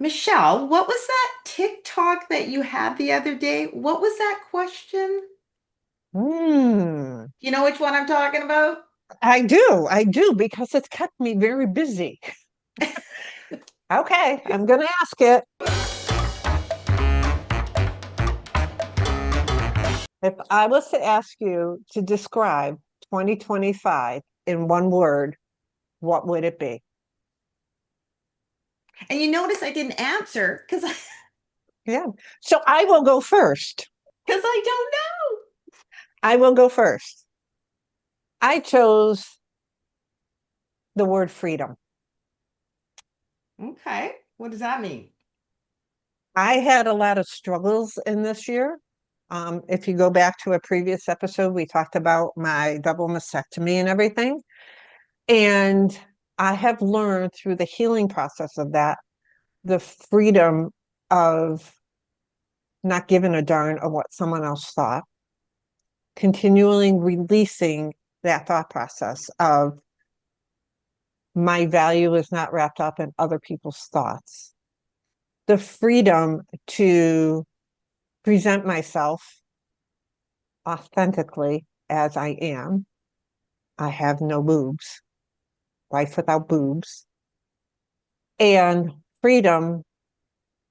Michelle, what was that TikTok that you had the other day? What was that question? Hmm. You know which one I'm talking about? I do, because it's kept me very busy. Okay, I'm going to ask it. If I was to ask you to describe 2025 in one word, what would it be? And you notice I didn't answer because I, Yeah. So I will go first. because I don't I will go first. I chose the word freedom. know. Okay. What does that mean? I had a lot of struggles in this year. If you go back to a previous episode, we talked about my double mastectomy and everything. And I have learned through the healing process of that, the freedom of not giving a darn of what someone else thought, continually releasing that thought process of my value is not wrapped up in other people's thoughts. The freedom to present myself authentically as I am. I have no boobs, life without boobs, and freedom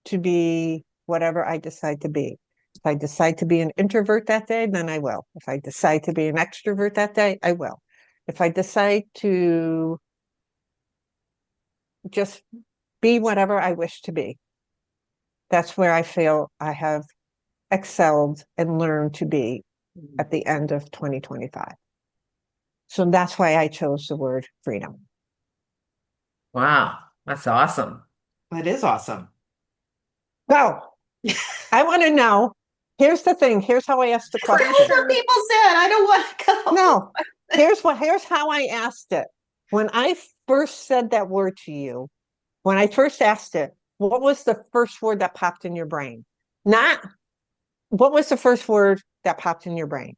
to be whatever I decide to be. If I decide to be an introvert that day, then I will. If I decide to be an extrovert that day, I will. If I decide to just be whatever I wish to be, that's where I feel I have excelled and learned to be at the end of 2025. So that's why I chose the word freedom. Wow, that's awesome. That is awesome. So I want to know. Here's the thing. Here's how I asked the That's what question. some people said. I don't want to go. No, here's how I asked it. When I first said that word to you, when I first asked it, what was the first word that popped in your brain? Not what was the first word that popped in your brain?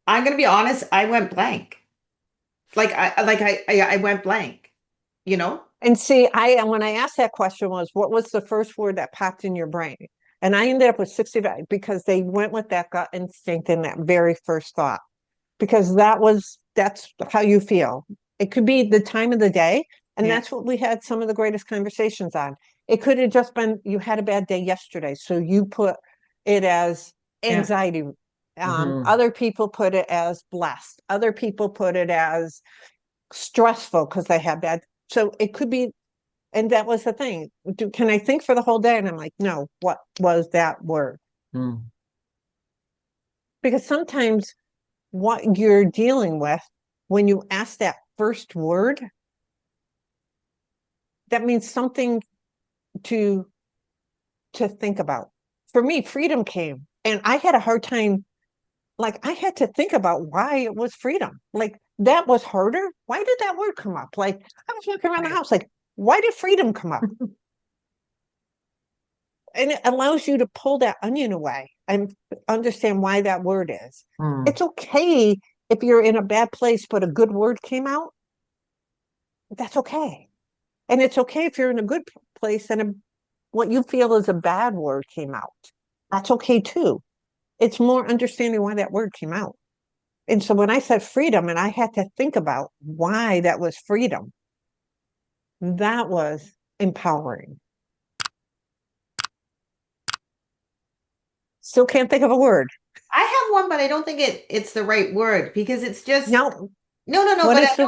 I'm gonna be honest, I went blank. I went blank, you know? And see, I when I asked that question was what was the first word that popped in your brain? And I ended up with 65 because they went with that gut instinct in that very first thought. Because that's how you feel. It could be the time of the day, and Yeah. that's what we had some of the greatest conversations on. It could have just been you had a bad day yesterday, so you put it as Yeah. anxiety. Hmm. Other people put it as blessed. Other people put it as stressful because they had bad. So it could be, and that was the thing. Can I think for the whole day? And I'm like, no. What was that word? Hmm. Because sometimes what you're dealing with when you ask that first word, that means something to think about. For me, freedom came and I had a hard time, like I had to think about why it was freedom. Like that was harder. Why did that word come up? Like I was walking around the Right. house, like, why did freedom come up? And it allows you to pull that onion away and understand why that word is. Hmm. It's okay if you're in a bad place, but a good word came out. That's okay. And it's okay if you're in a good place and what you feel is a bad word came out. That's okay too. It's more understanding why that word came out. And so when I said freedom and I had to think about why that was freedom, that was empowering. Still can't think of a word. I have one, but I don't think it's the right word because it's just No, no, what but is the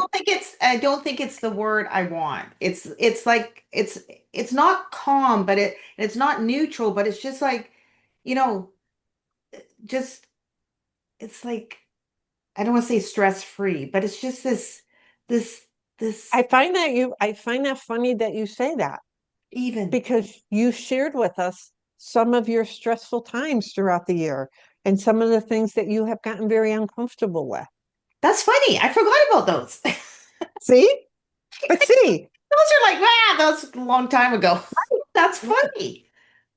I don't think it's the word I want. It's like it's not calm, but it's not neutral, but it's just like, you know, just it's like I don't want to say stress free, but it's just this this I find that funny that you say that even. because you shared with us some of your stressful times throughout the year and some of the things that you have gotten very uncomfortable with. That's funny. I forgot about those. See? But see, Those are like, wow, that was a long time ago. That's funny.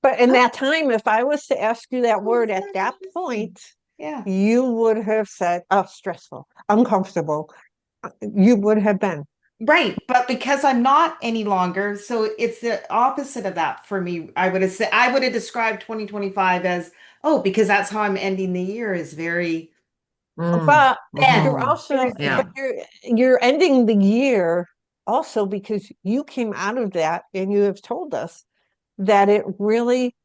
but in that time, if I was to ask you that Oh, word at that's that interesting. point, Yeah. you would have said, oh, stressful, uncomfortable. You would have been. Right, but because I'm not any longer, so it's the opposite of that for me. I would have described 2025 as, oh, because that's how I'm ending the year is very Mm, But zen, you're hmm. also, very but Yeah. zen. you're ending the year also because you came out of that and you have told us that it really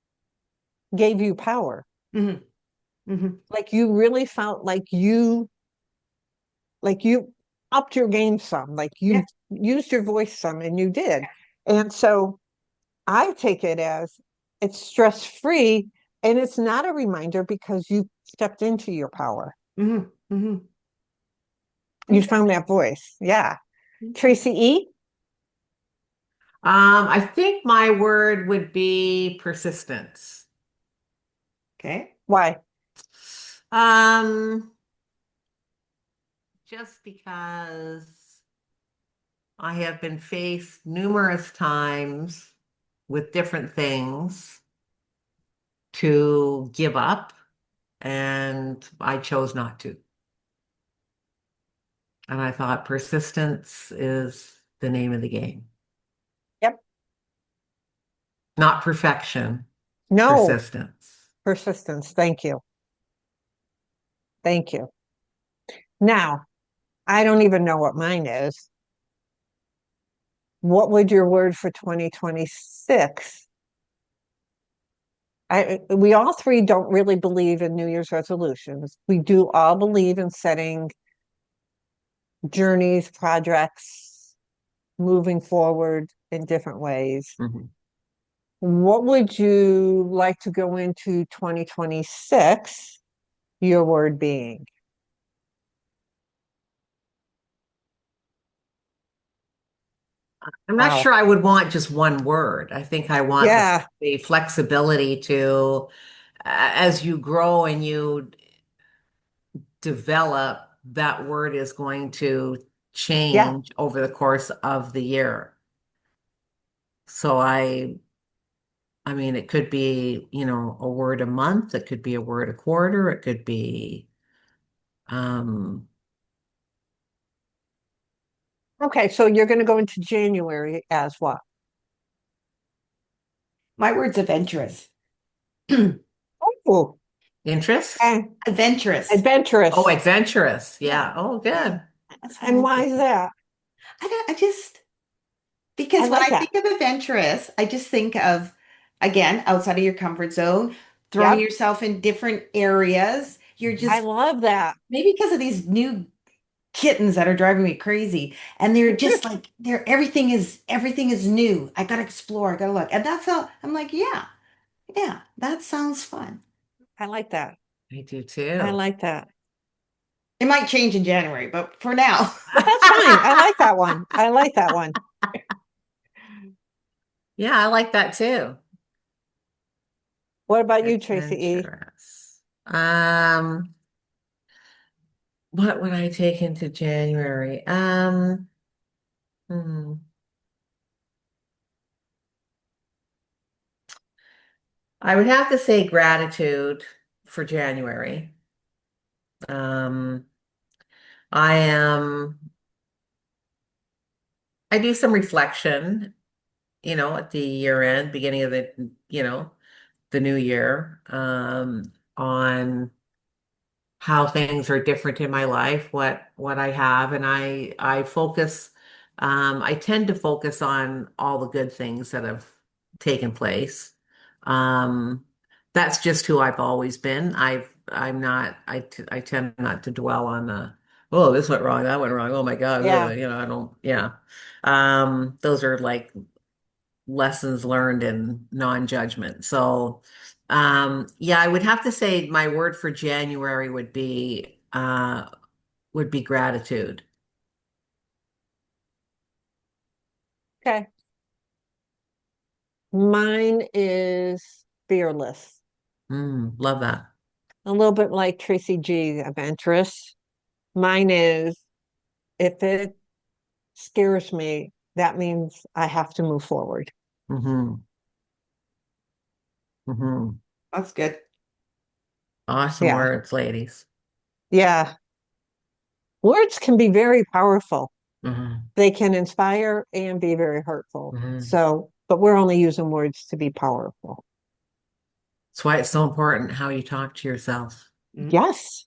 gave you power. Hmm. Hmm. Like you really felt like you upped your game some, like Yeah. you used your voice some and you did. And so I take it as it's stress free and it's not a reminder because you stepped into your power. Hmm. Hmm. You found Interesting. that voice. Yeah. Interesting. Tracy E. I think my word would be persistence. Okay. Why? Um, just because I have been faced numerous times with different things to give up, and I chose not to. And I thought persistence is the name of the game. Yep. Not perfection, No, persistence. persistence. Thank you. Thank you. Now, I don't even know what mine is. What would your word for 2026? We all three don't really believe in New Year's resolutions. We do all believe in setting journeys, projects, moving forward in different ways. Mhm. What would you like to go into 2026, your word being? I'm not Wow. sure I would want just one word. I think I want Yeah, the flexibility to, as you grow and you develop, that word is going to yeah. change over the course of the year. So I mean, it could be, a word a month, it could be a word a quarter, it could be, um, Okay, so you're going to go into January as what? My word's adventurous. Oh, interest. and Adventurous. Oh, adventurous. adventurous. Yeah. Yeah. Oh, Yeah. good. That's what And I why think. is that? I just I because when like I that. think of adventurous, I just think of, again, outside of your comfort zone, throwing Yep, yourself in different areas. You're I just love that. maybe because of these new kittens that are driving me crazy, and they're just like everything is new. I gotta explore, I gotta look, and that's how I'm like, yeah, yeah, that sounds fun. I like that. I do I too. like that. It might change in January, but for now, But that's fine. I like that one. I like that one. Yeah, I like that too. What about you, Tracy E? Adventurous. What would I take into January? Hmm. I would have to say gratitude for January. Um, I am, I do some reflection, at the year end, beginning of the new year, on how things are different in my life, what I have, and I tend to focus on all the good things that have taken place. Um, that's just who I've always been. I'm not I tend not to dwell on oh, this went wrong, that went wrong. Oh my God, Yeah. I don't, yeah. Those are like lessons learned in non-judgment. So, yeah, I would have to say my word for January would be gratitude. Okay. Mine is fearless. Love that. A little bit like Tracy G, adventurous. Mine is if it scares me, that means I have to move forward. Hmm. Hmm. that's good. Awesome Yeah. words, ladies. Yeah. Words can be very powerful. Mhm. They can inspire and be very hurtful. Mhm. So, but we're only using words to be powerful. That's why it's so important how you talk to yourself. Yes,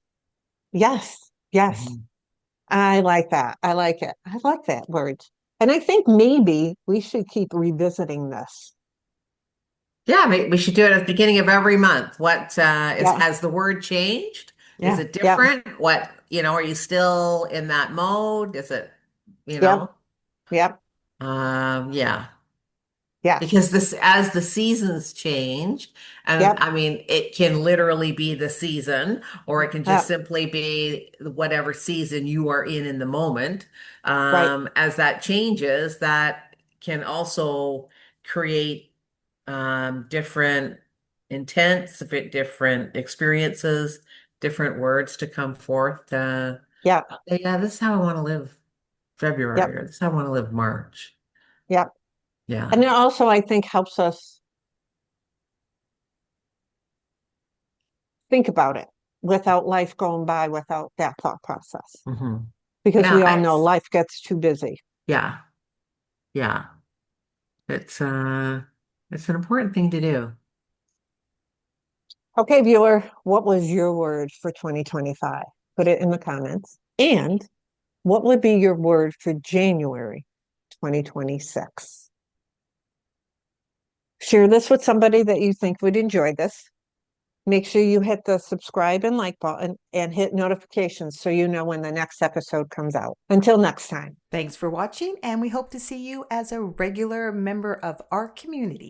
yes, yes. Mhm. I like that. I like it. I like that word. And I think maybe we should keep revisiting this. Yeah, we should do it at the beginning of every month. What Yeah, has the word changed? Is yeah, it yeah, different? What, are you still in that mode? Is it, you yep, know? yep, Yeah. yes, Because this, as the seasons change, and yep, I mean, it can literally be the season, or it can just yep, simply be whatever season you are in the moment. right, As that changes, that can also create different intents, different experiences, different words to come forth. yep, Yeah, this is how I want to live yep, February, or this is how I want to live March. yep. And Yeah. it also, I think, helps us think about it without life going by without that thought process. hmm Because Yeah, we all know life gets too busy. yeah, yeah. It's an important thing to do. Okay, viewer, what was your word for 2025? Put it in the comments. And what would be your word for January 2026? Share this with somebody that you think would enjoy this. Make sure you hit the subscribe and like button and hit notifications so you know when the next episode comes out. Until next time. Thanks for watching, and we hope to see you as a regular member of our community.